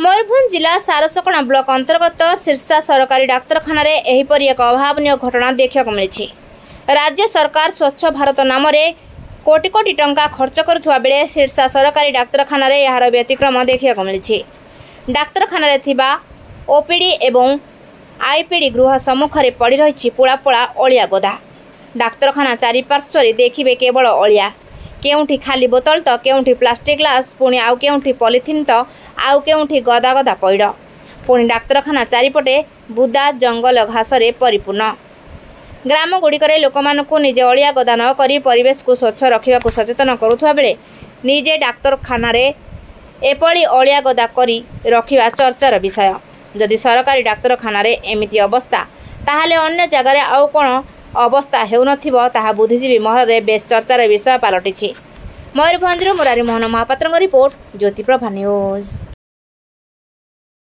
मयूरभंज जिला सारसकणा ब्लॉक अंतर्गत शीर्षा सरकारी डाक्तरखाना एहीपरि एक अभावन घटना देखा मिली। राज्य सरकार स्वच्छ भारत नाम कोटी कोटी टंका खर्च करुवा बेले शीर्षा सरकारी डाक्तरखाना यार व्यतिक्रम देखा मिली। डाक्तरखाना थिबा ओपीडी एवं आईपीडी गृह सम्मुख में पड़ रही पोड़ा पोड़ा अलिया गदा। डाक्तरखाना चारिपार्श्व देखिए केवल अलिया, केउठी खाली बोतल तो केउठी प्लास्टिक ग्लास, पुणी आउ केउठी पॉलिथिन तो आउ केउठी गदा गदा पैड, पुणी डाक्तरखाना चारिपटे बुदा जंगल घासरे परिपूर्ण। ग्राम गुड़िक लोक मानू निजे अलिया गदा न करी परिवेश को स्वच्छ रखा सचेतन करुवा बेले निजे डाक्तरखाना एपली अलिया गदा करी रखा चर्चार विषय। जदि सरकारी डाक्तरखाना एमिति अवस्था ताहले अन्य जगार आउ कौन अवस्था हेउनथिबो ताहा बुद्धिजीवी महल बेस चर्चार विषय पलटि। Mayurbhanj Murari Mohan Mahapatra report, Jyotiprabha news.